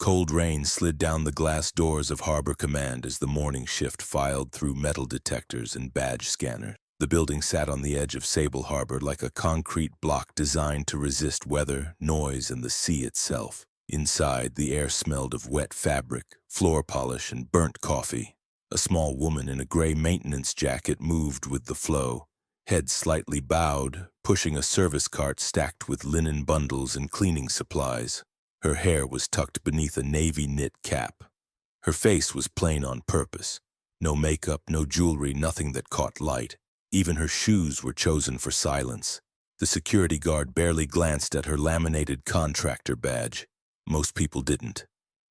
Cold rain slid down the glass doors of Harbor Command as the morning shift filed through metal detectors and badge scanners. The building sat on the edge of Sable Harbor like a concrete block designed to resist weather, noise, and the sea itself. Inside, the air smelled of wet fabric, floor polish, and burnt coffee. A small woman in a gray maintenance jacket moved with the flow, head slightly bowed, pushing a service cart stacked with linen bundles and cleaning supplies. Her hair was tucked beneath a navy knit cap. Her face was plain on purpose. No makeup, no jewelry, nothing that caught light. Even her shoes were chosen for silence. The security guard barely glanced at her laminated contractor badge. Most people didn't.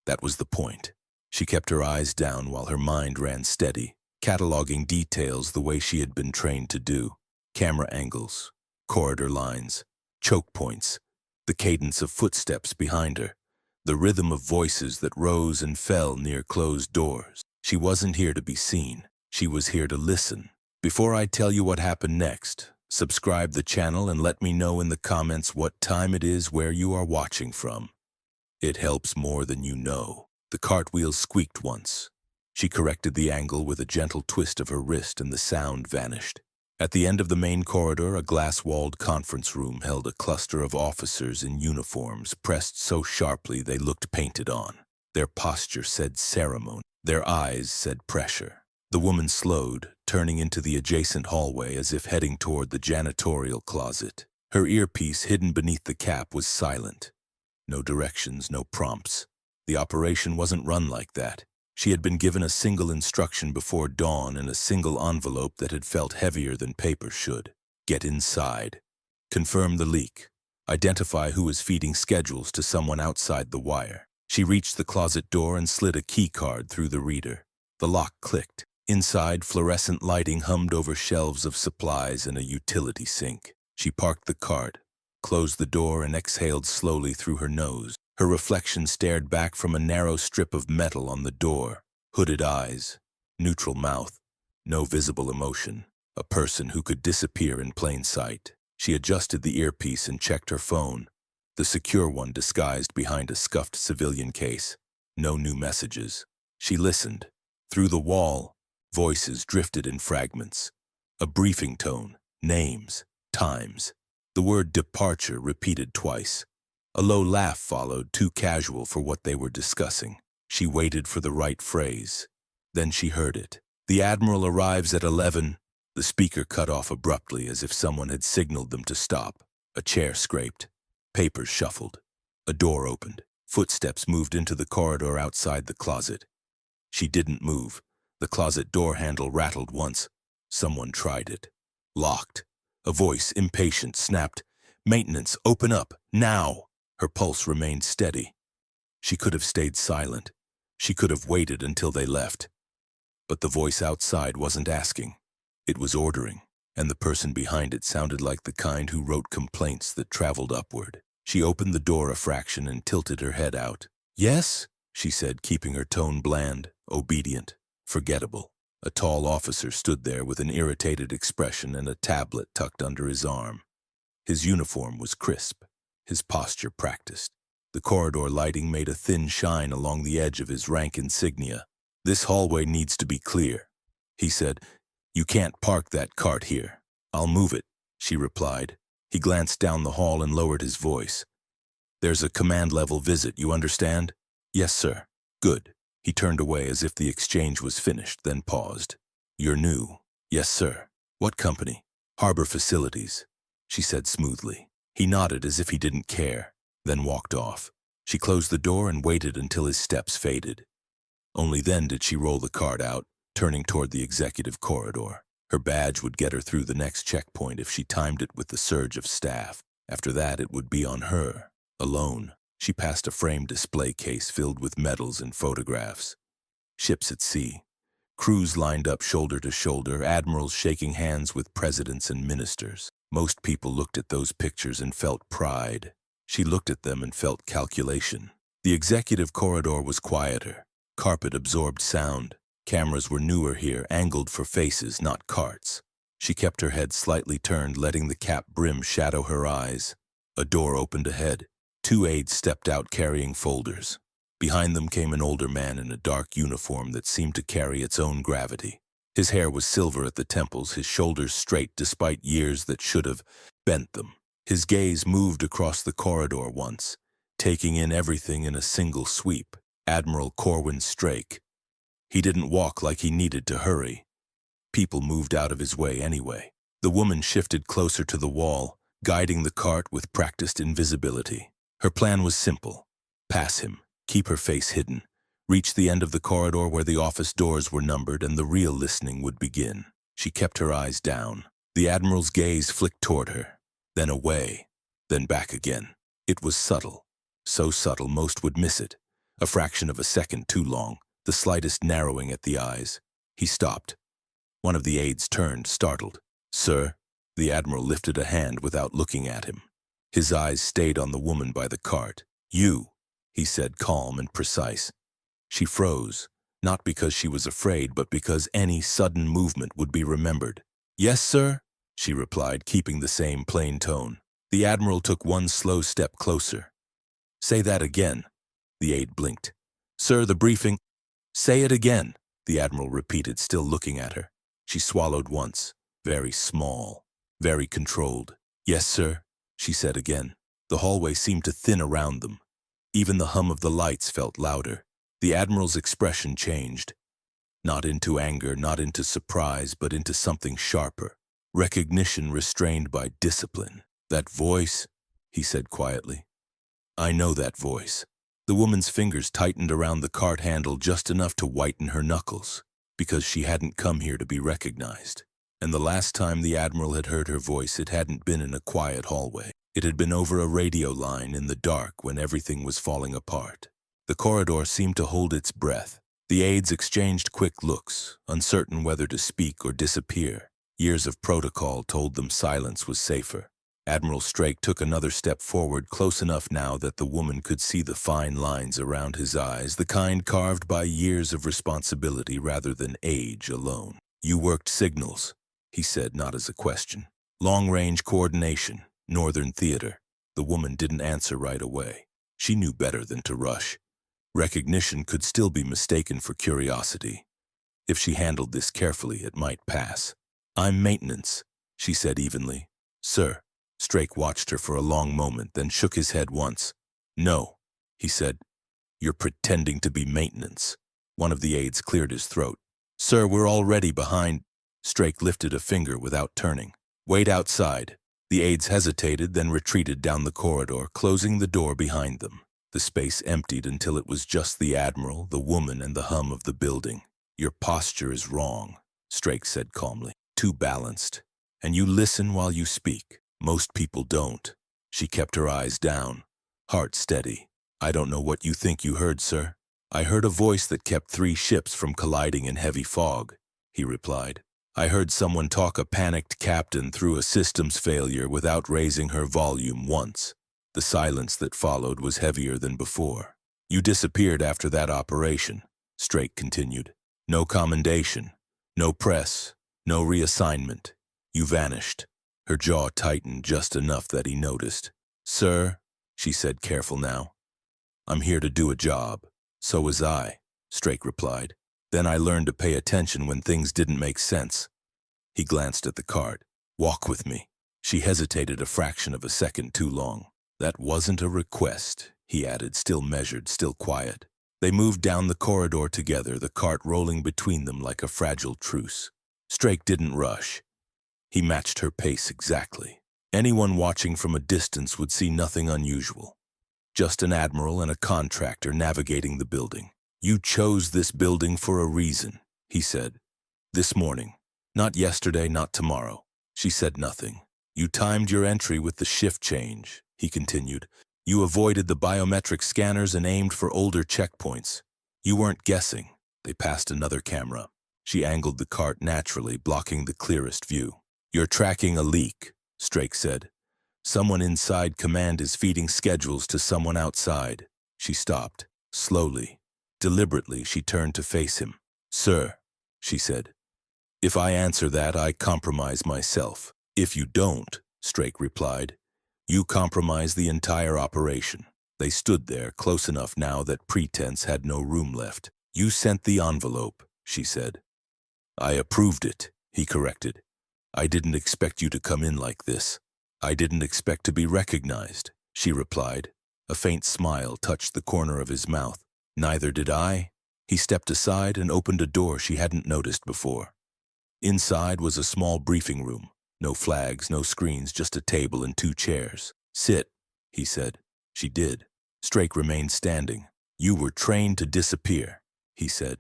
That was the point. She kept her eyes down while her mind ran steady, cataloging details the way she had been trained to do. Camera angles, corridor lines, choke points, the cadence of footsteps behind her, the rhythm of voices that rose and fell near closed doors. She wasn't here to be seen. She was here to listen. Before I tell you what happened next, subscribe the channel and let me know in the comments what time it is where you are watching from. It helps more than you know. The cartwheel squeaked once. She corrected the angle with a gentle twist of her wrist and the sound vanished. At the end of the main corridor, a glass-walled conference room held a cluster of officers in uniforms pressed so sharply they looked painted on. Their posture said ceremony. Their eyes said pressure. The woman slowed, turning into the adjacent hallway as if heading toward the janitorial closet. Her earpiece hidden beneath the cap was silent. No directions, no prompts. The operation wasn't run like that. She had been given a single instruction before dawn in a single envelope that had felt heavier than paper should. Get inside. Confirm the leak. Identify who is feeding schedules to someone outside the wire. She reached the closet door and slid a key card through the reader. The lock clicked. Inside, fluorescent lighting hummed over shelves of supplies and a utility sink. She parked the cart, closed the door, and exhaled slowly through her nose. Her reflection stared back from a narrow strip of metal on the door. Hooded eyes, neutral mouth, no visible emotion. A person who could disappear in plain sight. She adjusted the earpiece and checked her phone, the secure one disguised behind a scuffed civilian case. No new messages. She listened. Through the wall, voices drifted in fragments. A briefing tone, names, times. The word departure repeated twice. A low laugh followed, too casual for what they were discussing. She waited for the right phrase. Then she heard it. The Admiral arrives at 11. The speaker cut off abruptly as if someone had signaled them to stop. A chair scraped. Papers shuffled. A door opened. Footsteps moved into the corridor outside the closet. She didn't move. The closet door handle rattled once. Someone tried it. Locked. A voice, impatient, snapped, "Maintenance, open up, now!" Her pulse remained steady. She could have stayed silent. She could have waited until they left. But the voice outside wasn't asking. It was ordering, and the person behind it sounded like the kind who wrote complaints that traveled upward. She opened the door a fraction and tilted her head out. "Yes?" she said, keeping her tone bland, obedient, forgettable. A tall officer stood there with an irritated expression and a tablet tucked under his arm. His uniform was crisp, his posture practiced. The corridor lighting made a thin shine along the edge of his rank insignia. "This hallway needs to be clear," he said. "You can't park that cart here." "I'll move it," she replied. He glanced down the hall and lowered his voice. "There's a command-level visit, you understand?" "Yes, sir." "Good." He turned away as if the exchange was finished, then paused. "You're new." "Yes, sir." "What company?" "Harbor Facilities," she said smoothly. He nodded as if he didn't care, then walked off. She closed the door and waited until his steps faded. Only then did she roll the cart out, turning toward the executive corridor. Her badge would get her through the next checkpoint if she timed it with the surge of staff. After that, it would be on her, alone. She passed a framed display case filled with medals and photographs. Ships at sea. Crews lined up shoulder to shoulder, admirals shaking hands with presidents and ministers. Most people looked at those pictures and felt pride. She looked at them and felt calculation. The executive corridor was quieter. Carpet absorbed sound. Cameras were newer here, angled for faces, not carts. She kept her head slightly turned, letting the cap brim shadow her eyes. A door opened ahead. Two aides stepped out carrying folders. Behind them came an older man in a dark uniform that seemed to carry its own gravity. His hair was silver at the temples, his shoulders straight despite years that should have bent them. His gaze moved across the corridor once, taking in everything in a single sweep. Admiral Corwin Strake. He didn't walk like he needed to hurry. People moved out of his way anyway. The woman shifted closer to the wall, guiding the cart with practiced invisibility. Her plan was simple. Pass him, keep her face hidden, reach the end of the corridor where the office doors were numbered and the real listening would begin. She kept her eyes down. The Admiral's gaze flicked toward her, then away, then back again. It was subtle, so subtle most would miss it. A fraction of a second too long, the slightest narrowing at the eyes. He stopped. One of the aides turned, startled. "Sir?" The Admiral lifted a hand without looking at him. His eyes stayed on the woman by the cart. "You," he said, calm and precise. She froze, not because she was afraid, but because any sudden movement would be remembered. "Yes, sir," she replied, keeping the same plain tone. The Admiral took one slow step closer. "Say that again." The aide blinked. "Sir, the briefing—" "Say it again," the Admiral repeated, still looking at her. She swallowed once, very small, very controlled. "Yes, sir," she said again. The hallway seemed to thin around them. Even the hum of the lights felt louder. The Admiral's expression changed. Not into anger, not into surprise, but into something sharper. Recognition restrained by discipline. "That voice," he said quietly. "I know that voice." The woman's fingers tightened around the cart handle just enough to whiten her knuckles, because she hadn't come here to be recognized. And the last time the Admiral had heard her voice, it hadn't been in a quiet hallway. It had been over a radio line in the dark when everything was falling apart. The corridor seemed to hold its breath. The aides exchanged quick looks, uncertain whether to speak or disappear. Years of protocol told them silence was safer. Admiral Strake took another step forward, close enough now that the woman could see the fine lines around his eyes, the kind carved by years of responsibility rather than age alone. "You worked signals," he said, not as a question. "Long-range coordination, Northern Theater." The woman didn't answer right away. She knew better than to rush. Recognition could still be mistaken for curiosity. If she handled this carefully, it might pass. "I'm maintenance," she said evenly. "Sir." Strake watched her for a long moment, then shook his head once. "No," he said. "You're pretending to be maintenance." One of the aides cleared his throat. "Sir, we're already behind." Strake lifted a finger without turning. "Wait outside." The aides hesitated, then retreated down the corridor, closing the door behind them. The space emptied until it was just the Admiral, the woman, and the hum of the building. "Your posture is wrong," Strake said calmly. "Too balanced. And you listen while you speak. Most people don't." She kept her eyes down, heart steady. "I don't know what you think you heard, sir." "I heard a voice that kept 3 ships from colliding in heavy fog," he replied. "I heard someone talk a panicked captain through a systems failure without raising her volume once." The silence that followed was heavier than before. "You disappeared after that operation," Strake continued. "No commendation, no press, no reassignment. You vanished." Her jaw tightened just enough that he noticed. "Sir," she said, careful now, "I'm here to do a job." "So was I," Strake replied. "Then I learned to pay attention when things didn't make sense." He glanced at the cart. "Walk with me." She hesitated a fraction of a second too long. "That wasn't a request," he added, still measured, still quiet. They moved down the corridor together, the cart rolling between them like a fragile truce. Strake didn't rush. He matched her pace exactly. Anyone watching from a distance would see nothing unusual. Just an admiral and a contractor navigating the building. "You chose this building for a reason," he said. "This morning. Not yesterday, not tomorrow." She said nothing. "You timed your entry with the shift change," he continued. "You avoided the biometric scanners and aimed for older checkpoints. You weren't guessing." They passed another camera. She angled the cart naturally, blocking the clearest view. "You're tracking a leak," Strake said. "Someone inside command is feeding schedules to someone outside." She stopped. Slowly, deliberately, she turned to face him. "Sir," she said, "if I answer that, I compromise myself." "If you don't," Strake replied, "you compromise the entire operation." They stood there, close enough now that pretense had no room left. "You sent the envelope," she said. "I approved it," he corrected. "I didn't expect you to come in like this." "I didn't expect to be recognized," she replied. A faint smile touched the corner of his mouth. "Neither did I." He stepped aside and opened a door she hadn't noticed before. Inside was a small briefing room. No flags, no screens, just a table and 2 chairs. "Sit," he said. She did. Strake remained standing. "You were trained to disappear," he said.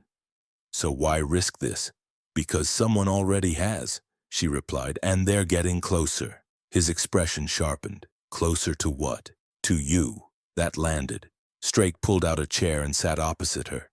"So why risk this?" "Because someone already has," she replied, "and they're getting closer." His expression sharpened. "Closer to what?" "To you." That landed. Strake pulled out a chair and sat opposite her.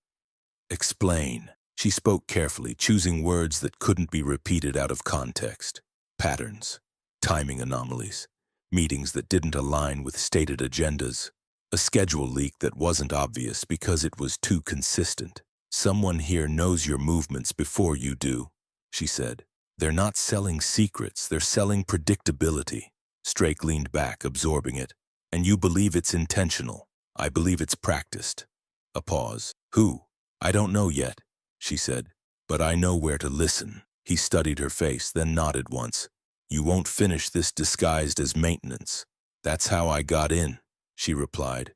"Explain." She spoke carefully, choosing words that couldn't be repeated out of context. Patterns, timing anomalies, meetings that didn't align with stated agendas, a schedule leak that wasn't obvious because it was too consistent. "Someone here knows your movements before you do," she said. "They're not selling secrets, they're selling predictability." Strake leaned back, absorbing it. "And you believe it's intentional." "I believe it's practiced." A pause. "Who?" "I don't know yet," she said, "but I know where to listen." He studied her face, then nodded once. "You won't finish this disguised as maintenance." "That's how I got in," she replied.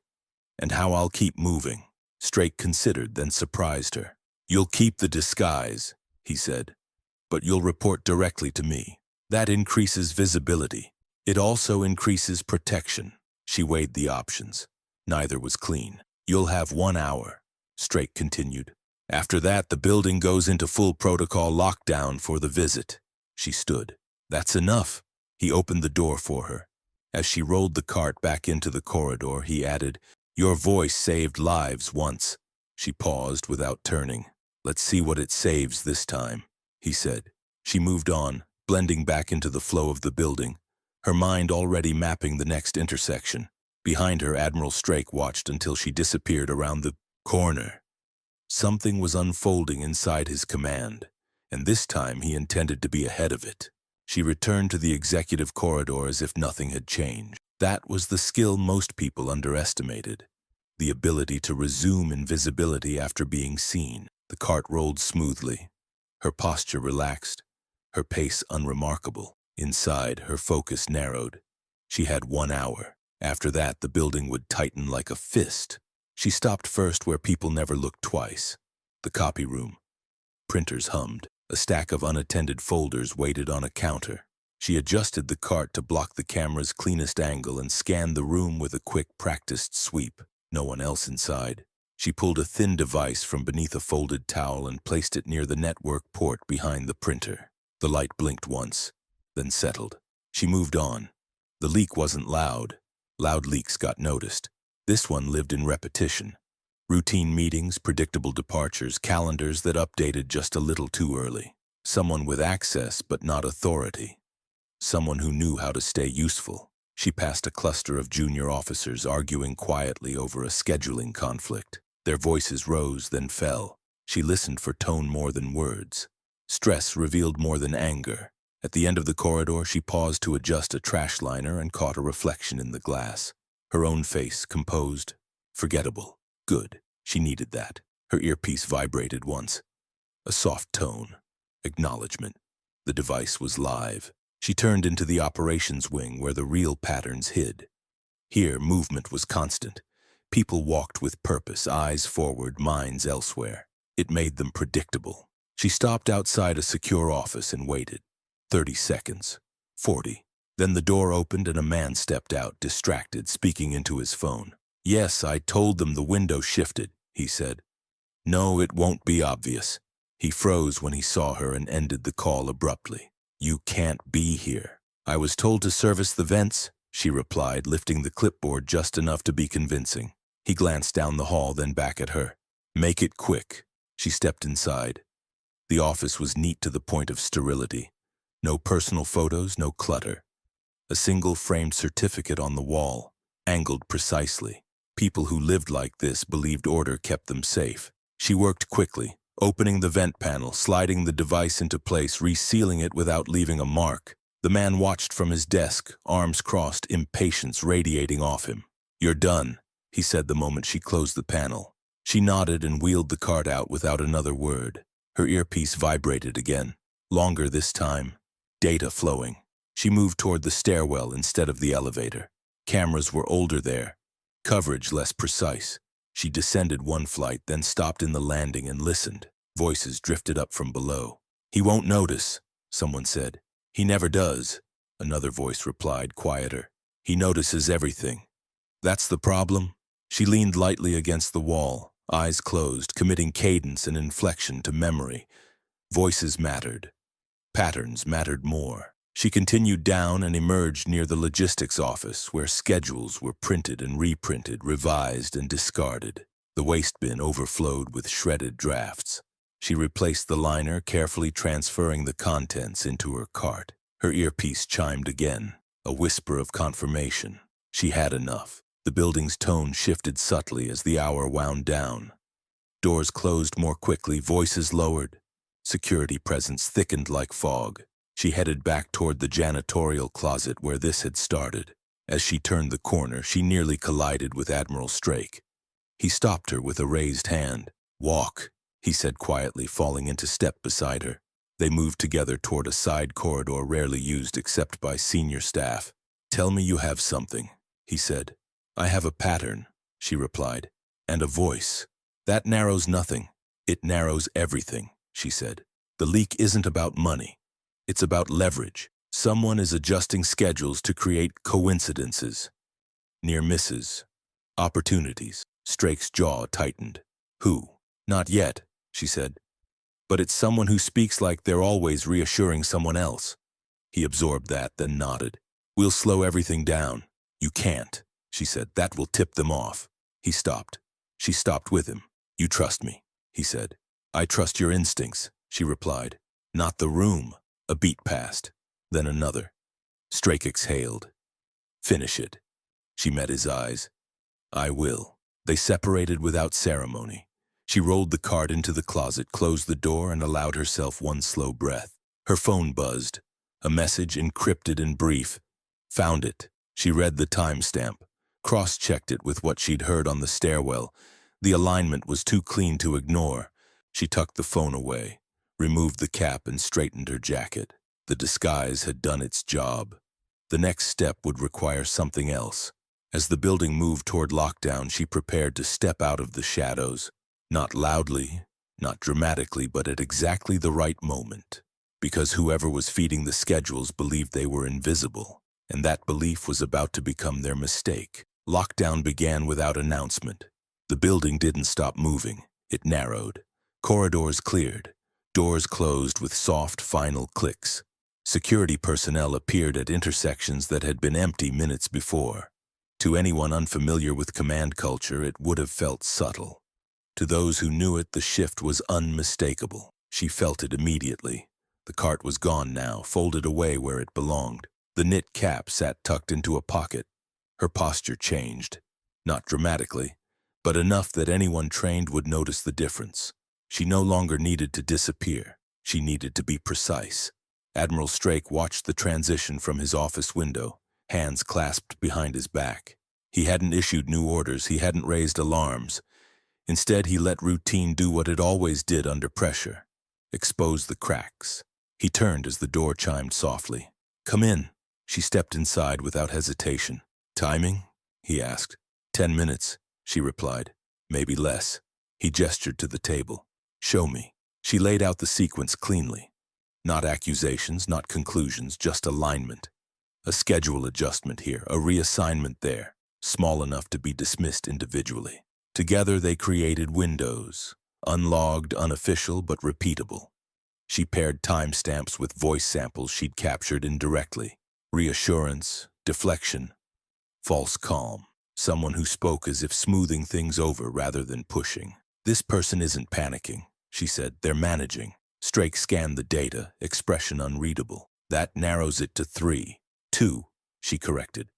"And how I'll keep moving." Strake considered, then surprised her. "You'll keep the disguise," he said, "but you'll report directly to me. That increases visibility. It also increases protection." She weighed the options. Neither was clean. "You'll have 1 hour," Strake continued. "After that, the building goes into full protocol lockdown for the visit." She stood. "That's enough." He opened the door for her. As she rolled the cart back into the corridor, he added, "Your voice saved lives once." She paused without turning. "Let's see what it saves this time," he said. She moved on, blending back into the flow of the building, her mind already mapping the next intersection. Behind her, Admiral Strake watched until she disappeared around the corner. Something was unfolding inside his command, and this time he intended to be ahead of it. She returned to the executive corridor as if nothing had changed. That was the skill most people underestimated, the ability to resume invisibility after being seen. The cart rolled smoothly, her posture relaxed, her pace unremarkable. Inside, her focus narrowed. She had 1 hour. After that, the building would tighten like a fist. She stopped first where people never looked twice. The copy room. Printers hummed. A stack of unattended folders waited on a counter. She adjusted the cart to block the camera's cleanest angle and scanned the room with a quick, practiced sweep. No one else inside. She pulled a thin device from beneath a folded towel and placed it near the network port behind the printer. The light blinked once, then settled. She moved on. The leak wasn't loud. Loud leaks got noticed. This one lived in repetition. Routine meetings, predictable departures, calendars that updated just a little too early. Someone with access but not authority. Someone who knew how to stay useful. She passed a cluster of junior officers arguing quietly over a scheduling conflict. Their voices rose, then fell. She listened for tone more than words. Stress revealed more than anger. At the end of the corridor, she paused to adjust a trash liner and caught a reflection in the glass. Her own face, composed, forgettable. Good. She needed that. Her earpiece vibrated once. A soft tone. Acknowledgement. The device was live. She turned into the operations wing where the real patterns hid. Here, movement was constant. People walked with purpose, eyes forward, minds elsewhere. It made them predictable. She stopped outside a secure office and waited. 30 seconds. 40. Then the door opened and a man stepped out, distracted, speaking into his phone. "Yes, I told them the window shifted," he said. "No, it won't be obvious." He froze when he saw her and ended the call abruptly. "You can't be here." "I was told to service the vents," she replied, lifting the clipboard just enough to be convincing. He glanced down the hall, then back at her. "Make it quick." She stepped inside. The office was neat to the point of sterility. No personal photos, no clutter. A single framed certificate on the wall, angled precisely. People who lived like this believed order kept them safe. She worked quickly, opening the vent panel, sliding the device into place, resealing it without leaving a mark. The man watched from his desk, arms crossed, impatience radiating off him. "You're done," he said the moment she closed the panel. She nodded and wheeled the cart out without another word. Her earpiece vibrated again, longer this time, data flowing. She moved toward the stairwell instead of the elevator. Cameras were older there, coverage less precise. She descended one flight, then stopped in the landing and listened. Voices drifted up from below. "He won't notice," someone said. "He never does," another voice replied, quieter. "He notices everything." "That's the problem?" She leaned lightly against the wall, eyes closed, committing cadence and inflection to memory. Voices mattered. Patterns mattered more. She continued down and emerged near the logistics office, where schedules were printed and reprinted, revised and discarded. The waste bin overflowed with shredded drafts. She replaced the liner, carefully transferring the contents into her cart. Her earpiece chimed again, a whisper of confirmation. She had enough. The building's tone shifted subtly as the hour wound down. Doors closed more quickly, voices lowered. Security presence thickened like fog. She headed back toward the janitorial closet where this had started. As she turned the corner, she nearly collided with Admiral Strake. He stopped her with a raised hand. "Walk," he said quietly, falling into step beside her. They moved together toward a side corridor rarely used except by senior staff. "Tell me you have something," he said. "I have a pattern," she replied, "and a voice. That narrows nothing. It narrows everything," she said. "The leak isn't about money. It's about leverage. Someone is adjusting schedules to create coincidences, near misses, opportunities." Strake's jaw tightened. "Who?" "Not yet," she said. "But it's someone who speaks like they're always reassuring someone else." He absorbed that, then nodded. "We'll slow everything down." "You can't," she said. "That will tip them off." He stopped. She stopped with him. "You trust me," he said. "I trust your instincts," she replied. "Not the room." A beat passed, then another. Strake exhaled. "Finish it." She met his eyes. "I will." They separated without ceremony. She rolled the cart into the closet, closed the door, and allowed herself one slow breath. Her phone buzzed. A message encrypted and brief. Found it. She read the timestamp, cross-checked it with what she'd heard on the stairwell. The alignment was too clean to ignore. She tucked the phone away, removed the cap, and straightened her jacket. The disguise had done its job. The next step would require something else. As the building moved toward lockdown, she prepared to step out of the shadows. Not loudly, not dramatically, but at exactly the right moment. Because whoever was feeding the schedules believed they were invisible, and that belief was about to become their mistake. Lockdown began without announcement. The building didn't stop moving. It narrowed. Corridors cleared. Doors closed with soft, final clicks. Security personnel appeared at intersections that had been empty minutes before. To anyone unfamiliar with command culture, it would have felt subtle. To those who knew it, the shift was unmistakable. She felt it immediately. The cart was gone now, folded away where it belonged. The knit cap sat tucked into a pocket. Her posture changed. Not dramatically, but enough that anyone trained would notice the difference. She no longer needed to disappear. She needed to be precise. Admiral Strake watched the transition from his office window, hands clasped behind his back. He hadn't issued new orders, he hadn't raised alarms. Instead, he let routine do what it always did under pressure, expose the cracks. He turned as the door chimed softly. "Come in." She stepped inside without hesitation. "Timing?" he asked. 10 minutes, she replied. "Maybe less." He gestured to the table. "Show me." She laid out the sequence cleanly. Not accusations, not conclusions, just alignment. A schedule adjustment here, a reassignment there, small enough to be dismissed individually. Together they created windows, unlogged, unofficial, but repeatable. She paired timestamps with voice samples she'd captured indirectly. Reassurance, deflection, false calm. Someone who spoke as if smoothing things over rather than pushing. "This person isn't panicking," she said. "They're managing." Strake scanned the data, expression unreadable. "That narrows it to 3. 2, she corrected.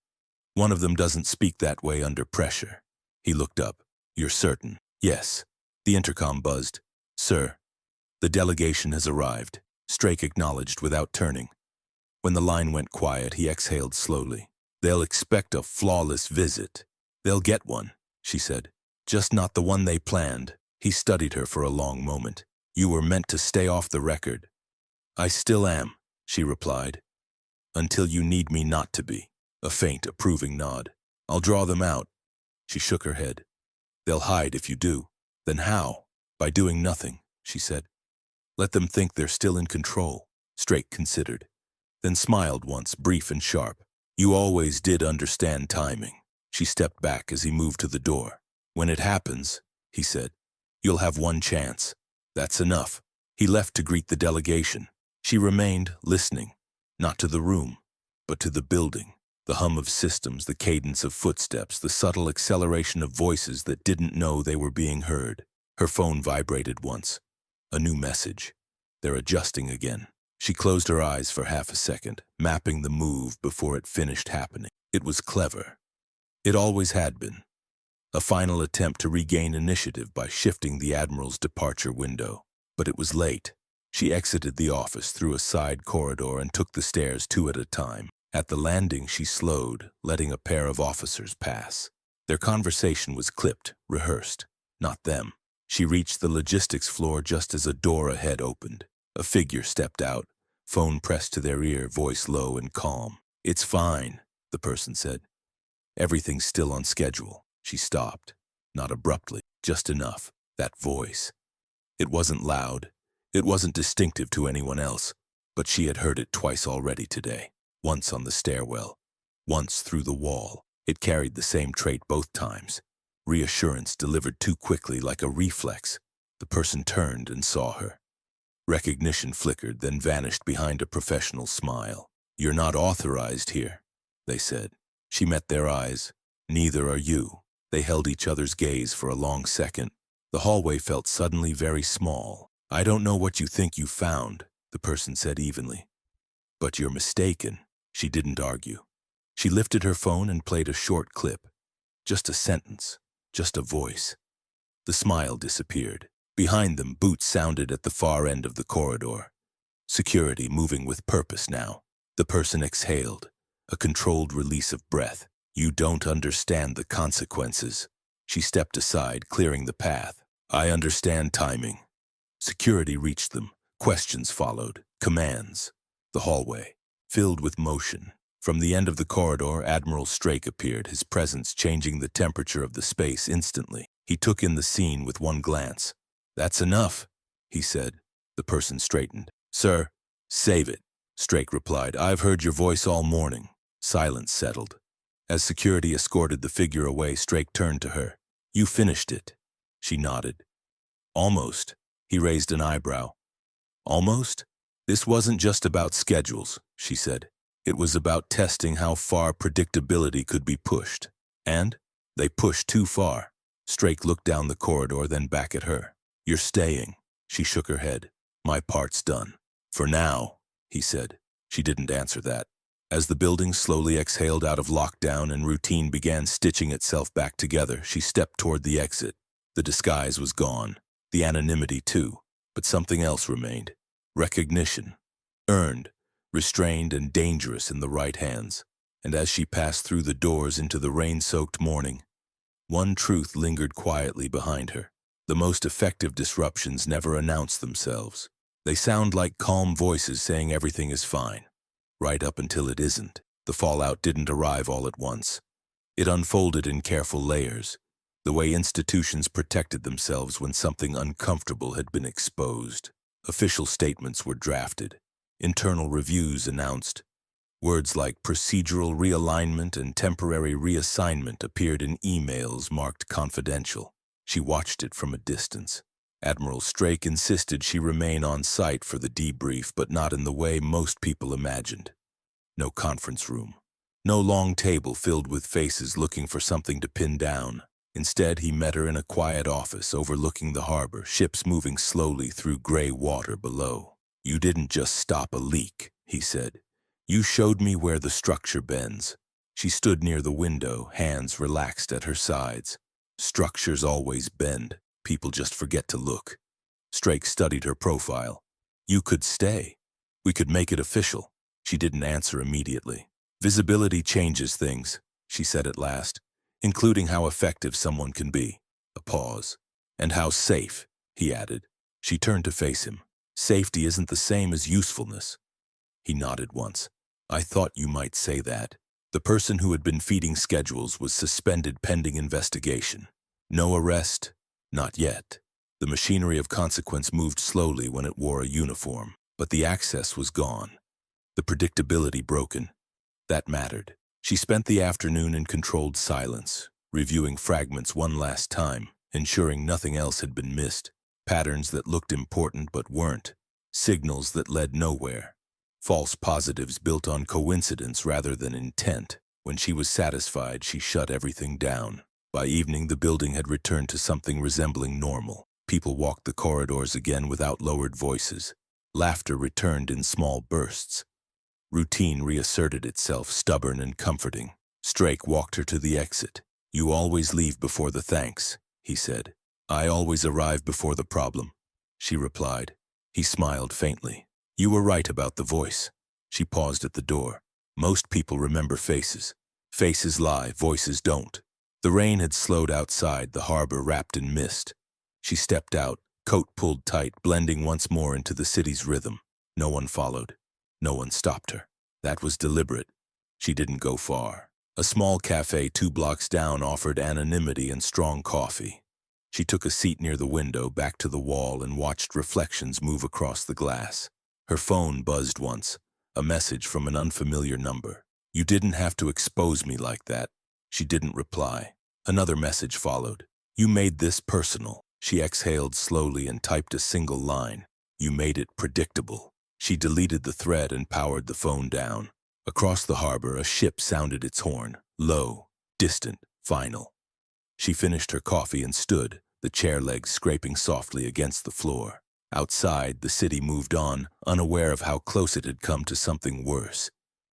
"One of them doesn't speak that way under pressure." He looked up. "You're certain?" "Yes." The intercom buzzed. "Sir, the delegation has arrived." Strake acknowledged without turning. When the line went quiet, he exhaled slowly. "They'll expect a flawless visit. They'll get one," she said. Just not the one they planned. He studied her for a long moment. You were meant to stay off the record. I still am, she replied. Until you need me not to be. A faint, approving nod. I'll draw them out. She shook her head. They'll hide if you do. Then how? By doing nothing, she said. Let them think they're still in control. Strake considered, then smiled once, brief and sharp. You always did understand timing. She stepped back as he moved to the door. When it happens, he said, you'll have one chance. That's enough. He left to greet the delegation. She remained, listening, not to the room, but to the building. The hum of systems, the cadence of footsteps, the subtle acceleration of voices that didn't know they were being heard. Her phone vibrated once. A new message. They're adjusting again. She closed her eyes for half a second, mapping the move before it finished happening. It was clever. It always had been. A final attempt to regain initiative by shifting the Admiral's departure window. But it was late. She exited the office through a side corridor and took the stairs 2 at a time. At the landing, she slowed, letting a pair of officers pass. Their conversation was clipped, rehearsed. Not them. She reached the logistics floor just as a door ahead opened. A figure stepped out, phone pressed to their ear, voice low and calm. It's fine, the person said. Everything's still on schedule. She stopped. Not abruptly, just enough. That voice. It wasn't loud. It wasn't distinctive to anyone else, but she had heard it twice already today. Once on the stairwell, once through the wall. It carried the same trait both times. Reassurance delivered too quickly, like a reflex. The person turned and saw her. Recognition flickered, then vanished behind a professional smile. You're not authorized here, they said. She met their eyes. Neither are you. They held each other's gaze for a long second. The hallway felt suddenly very small. I don't know what you think you found, the person said evenly. But you're mistaken. She didn't argue. She lifted her phone and played a short clip. Just a sentence, just a voice. The smile disappeared. Behind them, boots sounded at the far end of the corridor. Security moving with purpose now. The person exhaled, a controlled release of breath. You don't understand the consequences. She stepped aside, clearing the path. I understand timing. Security reached them. Questions followed. Commands. The hallway, filled with motion. From the end of the corridor, Admiral Strake appeared, his presence changing the temperature of the space instantly. He took in the scene with one glance. That's enough, he said. The person straightened. Sir, save it, Strake replied. I've heard your voice all morning. Silence settled. As security escorted the figure away, Strake turned to her. You finished it. She nodded. Almost. He raised an eyebrow. Almost? This wasn't just about schedules, she said. It was about testing how far predictability could be pushed. And they pushed too far. Strake looked down the corridor, then back at her. You're staying. She shook her head. My part's done. For now, he said. She didn't answer that. As the building slowly exhaled out of lockdown and routine began stitching itself back together, she stepped toward the exit. The disguise was gone. The anonymity too. But something else remained. Recognition. Earned, restrained and dangerous in the right hands. And as she passed through the doors into the rain-soaked morning, one truth lingered quietly behind her. The most effective disruptions never announce themselves. They sound like calm voices saying everything is fine, right up until it isn't. The fallout didn't arrive all at once. It unfolded in careful layers, the way institutions protected themselves when something uncomfortable had been exposed. Official statements were drafted. Internal reviews announced. Words like procedural realignment and temporary reassignment appeared in emails marked confidential. She watched it from a distance. Admiral Strake insisted she remain on site for the debrief, but not in the way most people imagined. No conference room. No long table filled with faces looking for something to pin down. Instead, he met her in a quiet office overlooking the harbor, ships moving slowly through gray water below. You didn't just stop a leak, he said. You showed me where the structure bends. She stood near the window, hands relaxed at her sides. Structures always bend. People just forget to look. Strake studied her profile. You could stay. We could make it official. She didn't answer immediately. Visibility changes things, she said at last. including how effective someone can be. A pause. And how safe, he added. She turned to face him. Safety isn't the same as usefulness. He nodded once. I thought you might say that. The person who had been feeding schedules was suspended pending investigation. No arrest? Not yet. The machinery of consequence moved slowly when it wore a uniform, but the access was gone. The predictability broken. That mattered. She spent the afternoon in controlled silence, reviewing fragments one last time, ensuring nothing else had been missed. Patterns that looked important but weren't. Signals that led nowhere. False positives built on coincidence rather than intent. When she was satisfied, she shut everything down. By evening, the building had returned to something resembling normal. People walked the corridors again without lowered voices. Laughter returned in small bursts. Routine reasserted itself, stubborn and comforting. Strake walked her to the exit. You always leave before the thanks, he said. I always arrive before the problem, she replied. He smiled faintly. You were right about the voice. She paused at the door. Most people remember faces. Faces lie, voices don't. The rain had slowed outside, the harbor wrapped in mist. She stepped out, coat pulled tight, blending once more into the city's rhythm. No one followed. No one stopped her. That was deliberate. She didn't go far. A small cafe 2 blocks down offered anonymity and strong coffee. She took a seat near the window, back to the wall, and watched reflections move across the glass. Her phone buzzed once, a message from an unfamiliar number. You didn't have to expose me like that. She didn't reply. Another message followed. You made this personal. She exhaled slowly and typed a single line. You made it predictable. She deleted the thread and powered the phone down. Across the harbor, a ship sounded its horn, low, distant, final. She finished her coffee and stood, the chair legs scraping softly against the floor. Outside, the city moved on, unaware of how close it had come to something worse.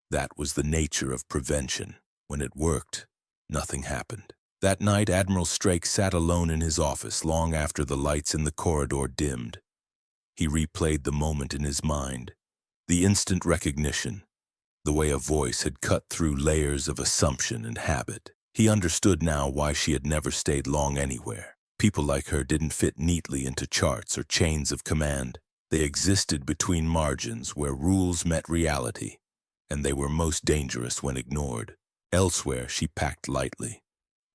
That was the nature of prevention. When it worked, nothing happened. That night, Admiral Strake sat alone in his office long after the lights in the corridor dimmed. He replayed the moment in his mind. The instant recognition. The way a voice had cut through layers of assumption and habit. He understood now why she had never stayed long anywhere. People like her didn't fit neatly into charts or chains of command. They existed between margins where rules met reality, and they were most dangerous when ignored. Elsewhere, she packed lightly.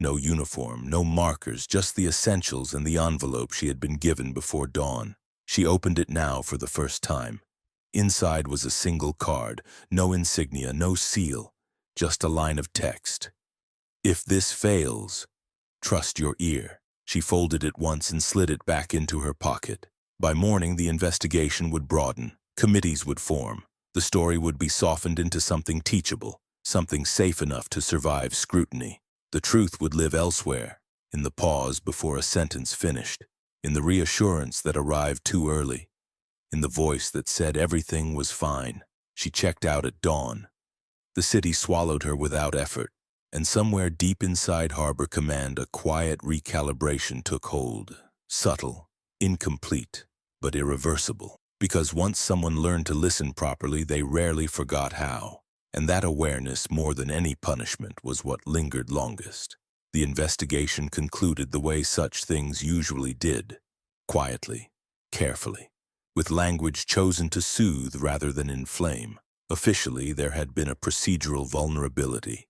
No uniform, no markers, just the essentials and the envelope she had been given before dawn. She opened it now for the first time. Inside was a single card, no insignia, no seal, just a line of text. If this fails, trust your ear. She folded it once and slid it back into her pocket. By morning, the investigation would broaden. Committees would form. The story would be softened into something teachable, something safe enough to survive scrutiny. The truth would live elsewhere, in the pause before a sentence finished, in the reassurance that arrived too early, in the voice that said everything was fine. She checked out at dawn. The city swallowed her without effort, and somewhere deep inside Harbor Command, a quiet recalibration took hold. Subtle, incomplete, but irreversible. Because once someone learned to listen properly, they rarely forgot how. And that awareness, more than any punishment, was what lingered longest. The investigation concluded the way such things usually did. Quietly, carefully, with language chosen to soothe rather than inflame. Officially, there had been a procedural vulnerability,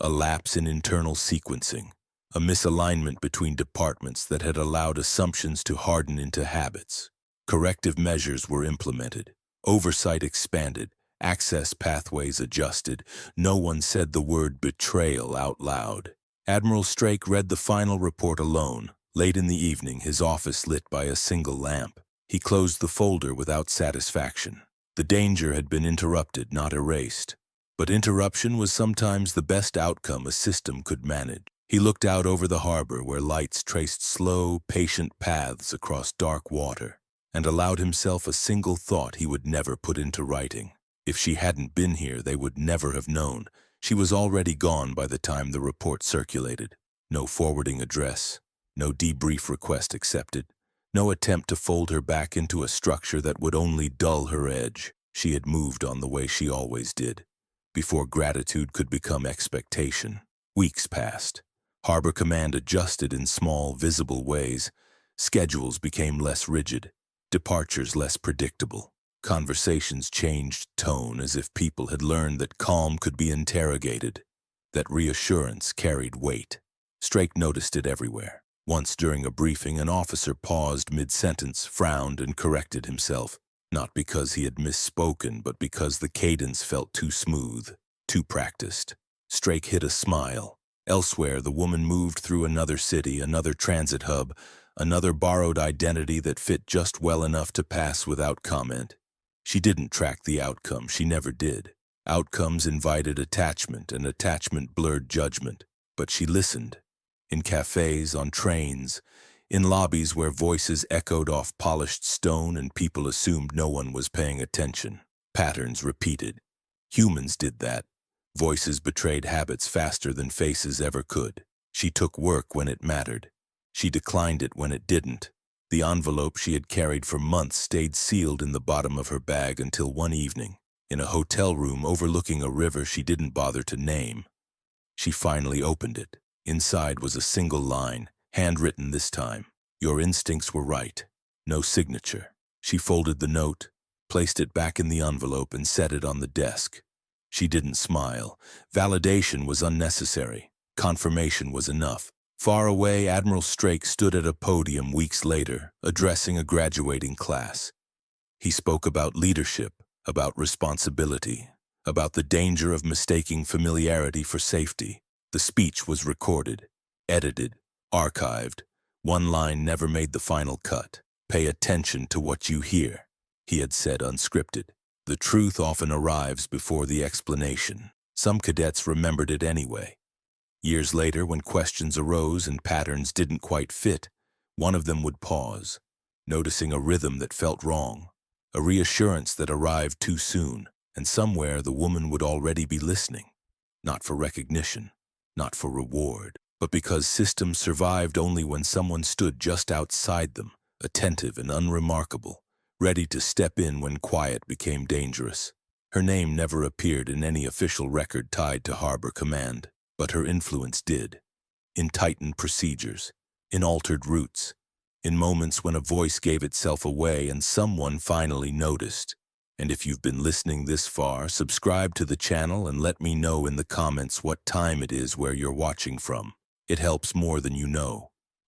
a lapse in internal sequencing, a misalignment between departments that had allowed assumptions to harden into habits. Corrective measures were implemented, oversight expanded, access pathways adjusted. No one said the word betrayal out loud. Admiral Strake read the final report alone, late in the evening, his office lit by a single lamp. He closed the folder without satisfaction. The danger had been interrupted, not erased. But interruption was sometimes the best outcome a system could manage. He looked out over the harbor where lights traced slow, patient paths across dark water, and allowed himself a single thought he would never put into writing. If she hadn't been here, they would never have known. She was already gone by the time the report circulated. No forwarding address, no debrief request accepted, no attempt to fold her back into a structure that would only dull her edge. She had moved on the way she always did. Before gratitude could become expectation. Weeks passed. Harbor Command adjusted in small, visible ways. Schedules became less rigid, departures less predictable. Conversations changed tone as if people had learned that calm could be interrogated, that reassurance carried weight. Strake noticed it everywhere. Once during a briefing, an officer paused mid-sentence, frowned, and corrected himself, not because he had misspoken, but because the cadence felt too smooth, too practiced. Strake hid a smile. Elsewhere, the woman moved through another city, another transit hub, another borrowed identity that fit just well enough to pass without comment. She didn't track the outcome, she never did. Outcomes invited attachment, and attachment blurred judgment. But she listened. In cafes, on trains, in lobbies where voices echoed off polished stone and people assumed no one was paying attention. Patterns repeated. Humans did that. Voices betrayed habits faster than faces ever could. She took work when it mattered. She declined it when it didn't. The envelope she had carried for months stayed sealed in the bottom of her bag until one evening, in a hotel room overlooking a river she didn't bother to name. She finally opened it. Inside was a single line, handwritten this time. Your instincts were right. No signature. She folded the note, placed it back in the envelope, and set it on the desk. She didn't smile. Validation was unnecessary. Confirmation was enough. Far away, Admiral Strake stood at a podium weeks later, addressing a graduating class. He spoke about leadership, about responsibility, about the danger of mistaking familiarity for safety. The speech was recorded, edited, archived. One line never made the final cut. Pay attention to what you hear, he had said unscripted. The truth often arrives before the explanation. Some cadets remembered it anyway. Years later, when questions arose and patterns didn't quite fit, one of them would pause, noticing a rhythm that felt wrong, a reassurance that arrived too soon, and somewhere the woman would already be listening, not for recognition, not for reward, but because systems survived only when someone stood just outside them, attentive and unremarkable, ready to step in when quiet became dangerous. Her name never appeared in any official record tied to Harbor Command, but her influence did. In tightened procedures, in altered routes, in moments when a voice gave itself away and someone finally noticed. And if you've been listening this far, subscribe to the channel and let me know in the comments what time it is where you're watching from. It helps more than you know.